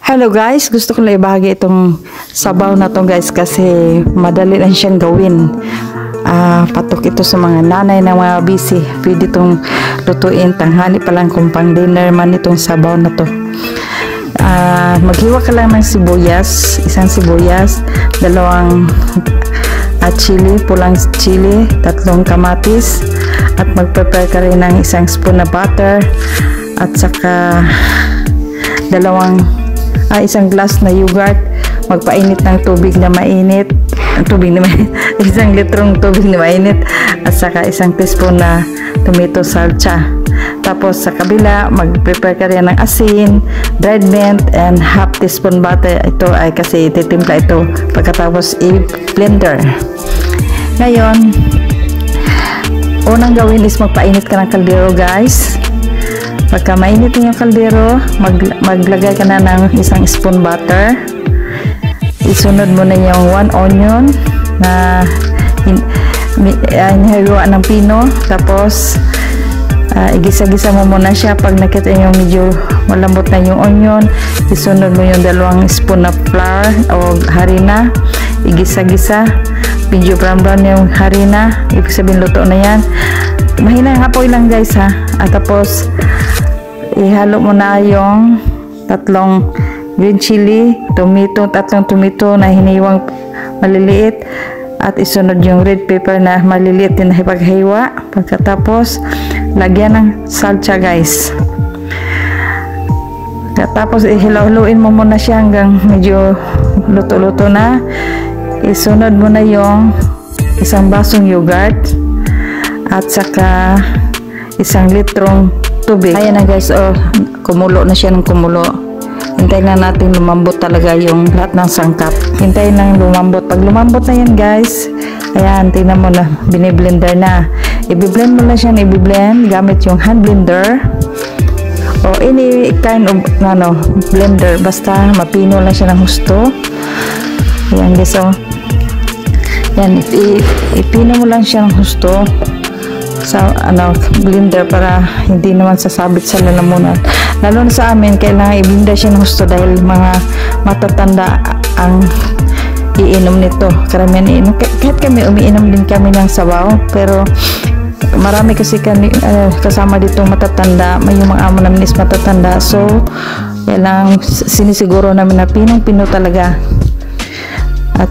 Hello guys, gusto ko lang ibahagi itong sabaw na to guys kasi madali lang siyang gawin. Patok ito sa mga nanay na mga busy. Pwede itong lutuin tanghali pa lang kung pang dinner man itong sabaw na to. Maghiwa ka lang ng sibuyas, isang sibuyas, dalawang chili, pulang chili, 3 kamatis, at mag-prepare ka rin ng isang spoon na butter at saka isang glass na yogurt. Magpainit ng tubig na mainit, isang litrong tubig na mainit, at saka isang teaspoon na tomato salsa. Tapos sa kabila, mag-prepare ka rin ng asin, dried mint, and half teaspoon butter. Ito ay kasi titimpla ito pagkatapos i-blender. Ngayon, unang gawin is magpainit ka ng kaldero guys. Pagka mainit yung kaldero, maglagay ka na ng isang spoon butter. Isunod mo na yung 1 onion na hinihaluan ng pino. Tapos igisa-gisa mo muna siya. Pag nakita yung medyo malambot na yung onion, isunod mo yung 2 spoon na flour o harina. Igisa-gisa. Medyo brown yung harina. Ibig sabihin luto na yan. Mahina yung apoy lang guys ha. At tapos ihalo mo na yung 3 green chili, tomato, 3 tomato na hiniwang maliliit, at isunod yung red pepper na maliliit din na ipaghiwa. Pagkatapos lagyan ng salsa guys. Tapos ihilaw-haluin mo muna siya hanggang medyo luto-luto na. Isunod mo na yung isang basong yogurt at saka isang litrong tubig. Ayan na guys, kumulo na siya ng kumulo. Hintayin na natin lumambot talaga yung lahat ng sangkap. Hintayin lang lumambot. Pag lumambot na yan guys, ayan, tingnan mo na, biniblender na. I-blend mo na siya, i-blend gamit yung hand blender o any kind of blender, basta mapino lang siya ng husto. Ayan guys, yan, ipino mo lang siya ng husto sa blender para hindi naman sasabit sa lalamunan. Lalo na sa amin, kailangan i-blender siya ng gusto dahil mga matatanda ang iinom nito. Karamihan iinom. Kahit kami, umiinom din kami ng sabaw, pero marami kasi kami kasama dito matatanda. May yung mga amo namin is matatanda. So, kailangan sinisiguro namin na pinong-pino talaga. At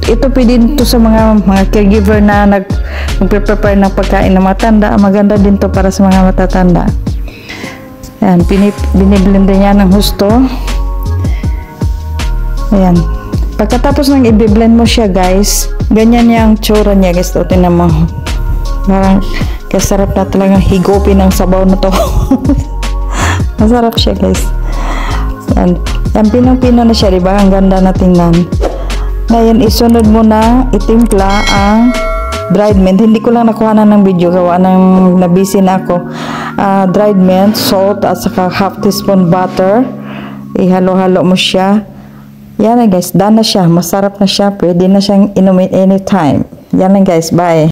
ito pwede ito sa mga caregiver na nag-prepare ng pagkain ng matanda. Maganda din to para sa mga matatanda. Ayan, biniblender niya ng husto. Ayan. Pagkatapos ng i-blend mo siya guys, ganyan niya ang tsura niya guys. Ito, tinan mo. Parang kasarap na talagang higupin ng sabaw na to. Masarap siya guys. Ayan. Yan, pinong-pino na siya, diba? Ang ganda na tingnan. Ngayon, isunod mo na itimpla ang dried mint. Hindi ko lang nakuha na ng video, gawa ng nabisi na ako. Dried mint, salt, at saka half teaspoon butter. Ihalo-halo mo siya. Yan na guys, done na siya. Masarap na siya. Pwede na siyang inumin anytime. Yan na guys, bye.